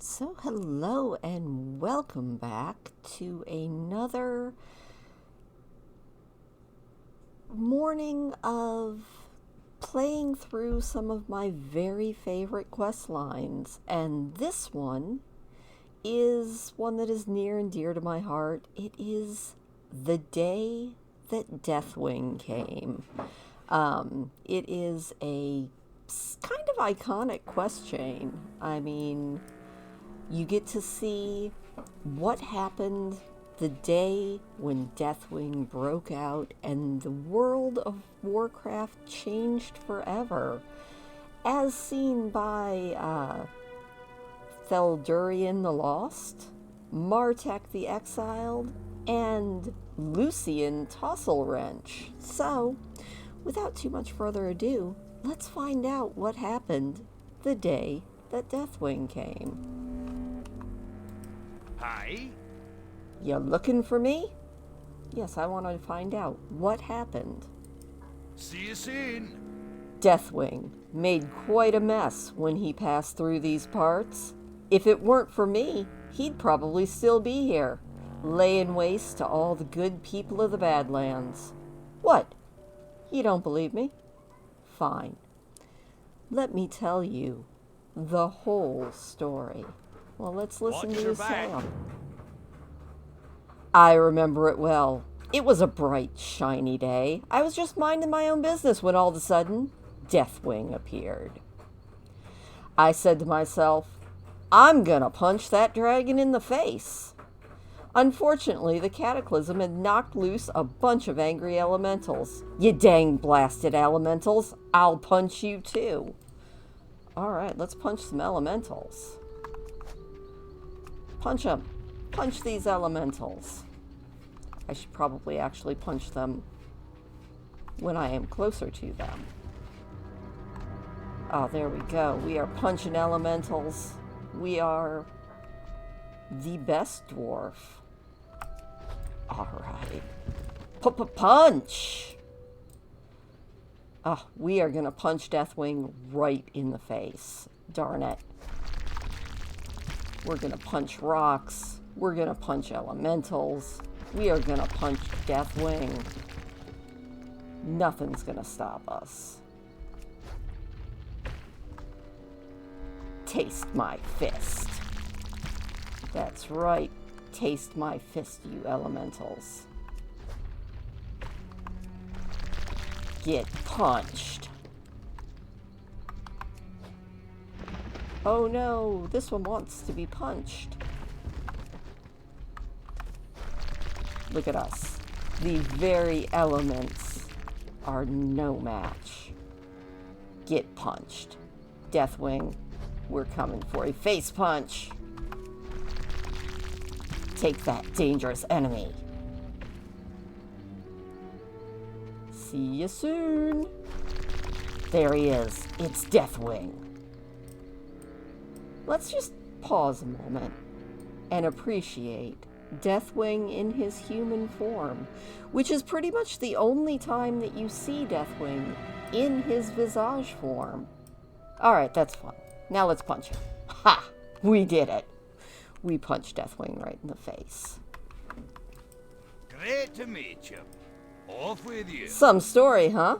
So hello and welcome back to another morning of playing through some of my very favorite quest lines. And this one is one that is near and dear to my heart. It is The Day That Deathwing Came. It is a kind of iconic quest chain. I mean, you get to see what happened the day when Deathwing broke out and the world of Warcraft changed forever, as seen by Theodorian the Lost, Martek the Exiled, and Lucian Wrench. So, without too much further ado, let's find out what happened the day that Deathwing came. Hi? You looking for me? Yes, I want to find out what happened. See you soon. Deathwing made quite a mess when he passed through these parts. If it weren't for me, he'd probably still be here, laying waste to all the good people of the Badlands. What? You don't believe me? Fine. Let me tell you the whole story. Well, let's listen to his song. I remember it well. It was a bright, shiny day. I was just minding my own business when all of a sudden, Deathwing appeared. I said to myself, I'm gonna punch that dragon in the face. Unfortunately, the cataclysm had knocked loose a bunch of angry elementals. You dang blasted elementals, I'll punch you too. Alright, let's punch some elementals. Punch them. Punch these elementals. I should probably actually punch them when I am closer to them. Oh, there we go. We are punching elementals. We are the best dwarf. Alright. Punch! Oh, we are going to punch Deathwing right in the face. Darn it. We're going to punch rocks. We're going to punch elementals. We are going to punch Deathwing. Nothing's going to stop us. Taste my fist. That's right. Taste my fist, you elementals. Get punched. Oh no, this one wants to be punched. Look at us. The very elements are no match. Get punched. Deathwing, we're coming for a face punch. Take that, dangerous enemy. See you soon. There he is. It's Deathwing. Let's just pause a moment and appreciate Deathwing in his human form, which is pretty much the only time that you see Deathwing in his visage form. Alright, that's fun. Now let's punch him. Ha! We did it. We punched Deathwing right in the face. Great to meet you. Off with you. Some story, huh?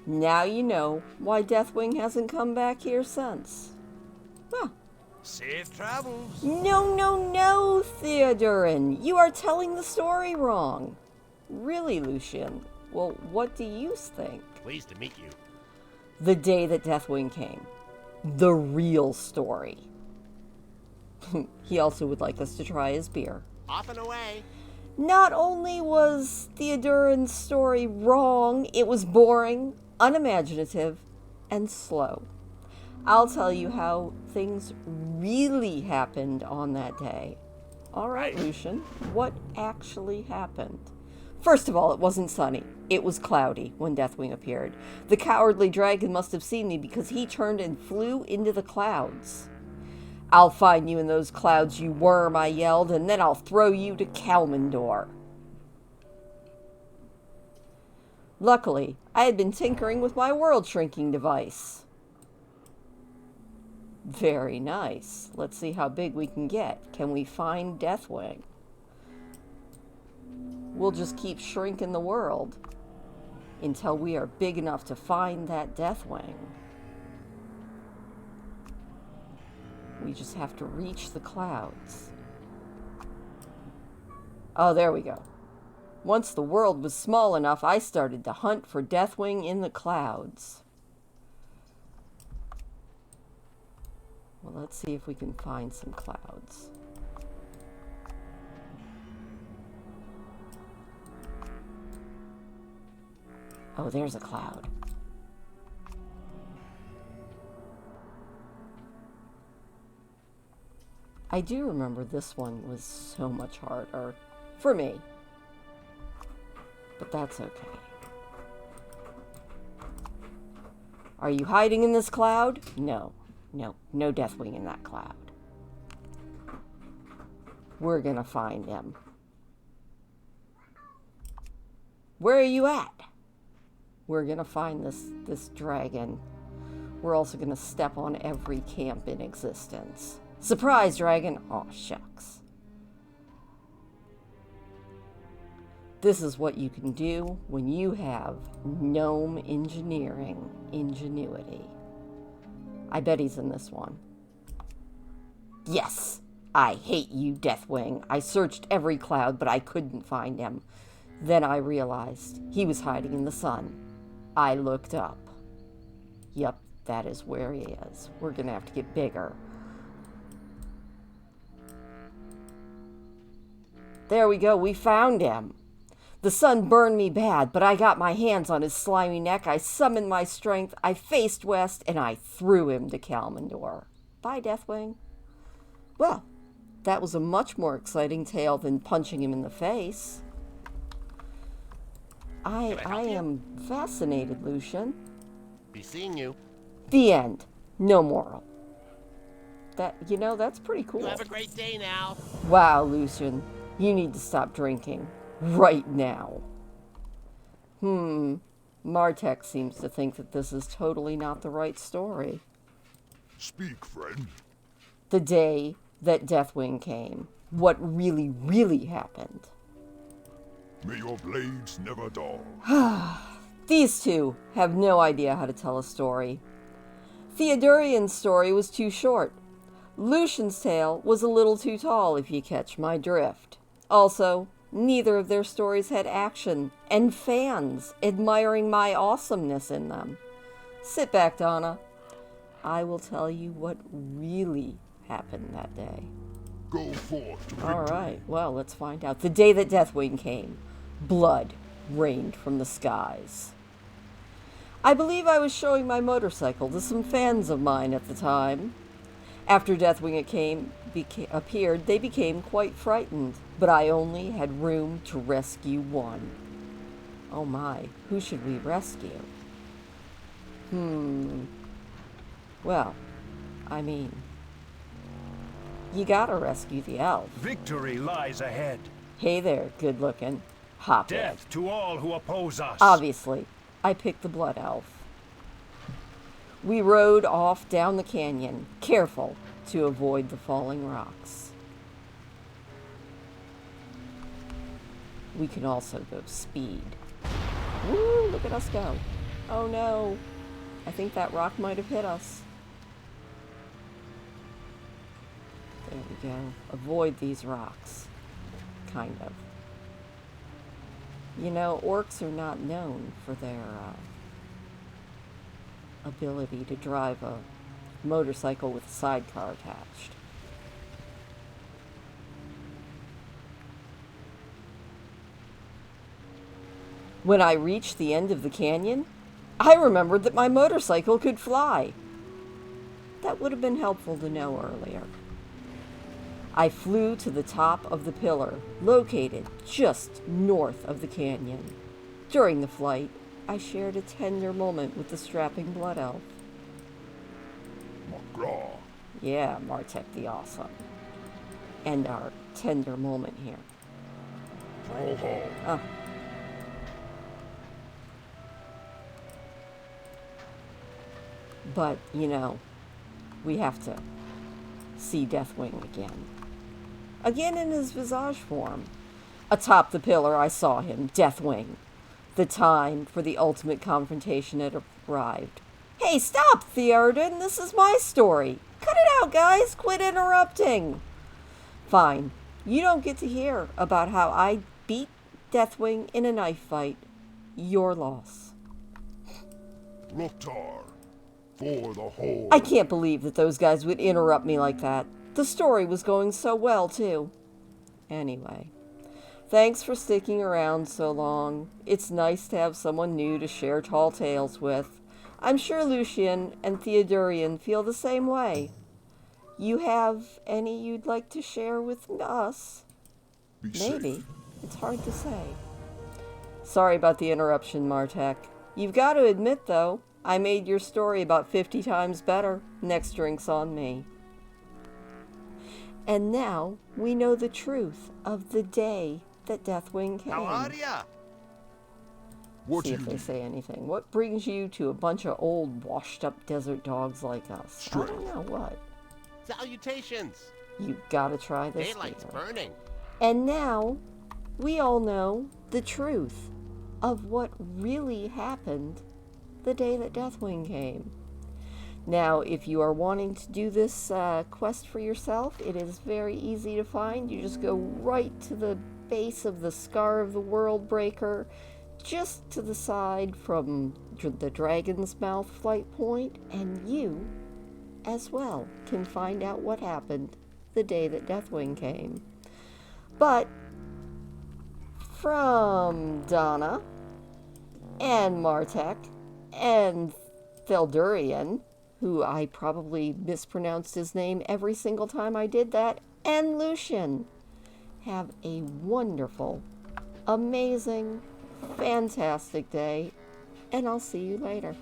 Now you know why Deathwing hasn't come back here since. Huh. Safe travels. No, Theodorian. You are telling the story wrong. Really, Lucian? Well, what do you think? Pleased to meet you. The day that Deathwing came. The real story. He also would like us to try his beer. Off and away. Not only was Theodorian's story wrong, it was boring, unimaginative, and slow. I'll tell you how things really happened on that day. All right, Lucian, what actually happened? First of all, it wasn't sunny. It was cloudy when Deathwing appeared. The cowardly dragon must have seen me because he turned and flew into the clouds. I'll find you in those clouds, you worm, I yelled, and then I'll throw you to Kalmandor. Luckily, I had been tinkering with my world shrinking device. Very nice. Let's see how big we can get. Can we find Deathwing? We'll just keep shrinking the world until we are big enough to find that Deathwing. We just have to reach the clouds. Oh, there we go. Once the world was small enough, I started to hunt for Deathwing in the clouds. Well, let's see if we can find some clouds. Oh, there's a cloud. I do remember this one was so much harder for me. But that's okay. Are you hiding in this cloud? No. No Deathwing in that cloud. We're gonna find him. Where are you at? We're gonna find this dragon. We're also gonna step on every camp in existence. Surprise, dragon! Aw, shucks. This is what you can do when you have gnome engineering ingenuity. I bet he's in this one. Yes! I hate you, Deathwing. I searched every cloud, but I couldn't find him. Then I realized he was hiding in the sun. I looked up. Yep, that is where he is. We're gonna have to get bigger. There we go, we found him. The sun burned me bad, but I got my hands on his slimy neck. I summoned my strength, I faced west, and I threw him to Kalmandor. Bye, Deathwing. Well, that was a much more exciting tale than punching him in the face. I am fascinated, Lucian. Be seeing you. The end. No moral. That's pretty cool. You have a great day now. Wow, Lucian. You need to stop drinking. Right now. Martek seems to think that this is totally not the right story. Speak, friend. The day that Deathwing came. What really, really happened. May your blades never dull. These two have no idea how to tell a story. Theodorian's story was too short. Lucian's tale was a little too tall, if you catch my drift. Also, neither of their stories had action and fans admiring my awesomeness in them. Sit back, Donna. I will tell you what really happened that day. Go forth to victory. All right, well, let's find out. The day that Deathwing came, blood rained from the skies. I believe I was showing my motorcycle to some fans of mine at the time. After Deathwing appeared, they became quite frightened, but I only had room to rescue one. Oh my, who should we rescue? Well, I mean, you gotta rescue the elf. Victory lies ahead. Hey there, good looking. Hop in. Death to all who oppose us. Obviously, I picked the blood elf. We rode off down the canyon, careful to avoid the falling rocks. We can also go speed. Woo, look at us go. Oh no, I think that rock might have hit us. There we go. Avoid these rocks. Kind of. You know, orcs are not known for their ability to drive a motorcycle with a sidecar attached. When I reached the end of the canyon, I remembered that my motorcycle could fly. That would have been helpful to know earlier. I flew to the top of the pillar, located just north of the canyon. During the flight, I shared a tender moment with the strapping blood elf. McGraw. Yeah, Martek the Awesome. And our tender moment here. Brawlhall. But, you know, we have to see Deathwing again. Again in his visage form. Atop the pillar I saw him, Deathwing. The time for the ultimate confrontation had arrived. Hey, stop, Theodorian! This is my story! Cut it out, guys! Quit interrupting! Fine. You don't get to hear about how I beat Deathwing in a knife fight. Your loss. Loktar, for the whole. I can't believe that those guys would interrupt me like that. The story was going so well, too. Anyway, thanks for sticking around so long. It's nice to have someone new to share tall tales with. I'm sure Lucian and Theodorian feel the same way. You have any you'd like to share with us? Maybe. Safe. It's hard to say. Sorry about the interruption, Martek. You've got to admit, though, I made your story about 50 times better. Next drink's on me. And now we know the truth of the day that Deathwing came. How are ya? What See do if you they need? say anything. What brings you to a bunch of old, washed-up desert dogs like us? I don't know what. Salutations. You gotta try this. Daylight's Peter. burning. And now we all know the truth of what really happened the day that Deathwing came. Now, if you are wanting to do this quest for yourself, it is very easy to find. You just go right to the base of the Scar of the World Breaker, just to the side from the Dragon's Mouth flight point, and you, as well, can find out what happened the day that Deathwing came. But from Donna and Martek and Theodorian, who I probably mispronounced his name every single time I did that, and Lucian, have a wonderful, amazing, fantastic day, and I'll see you later.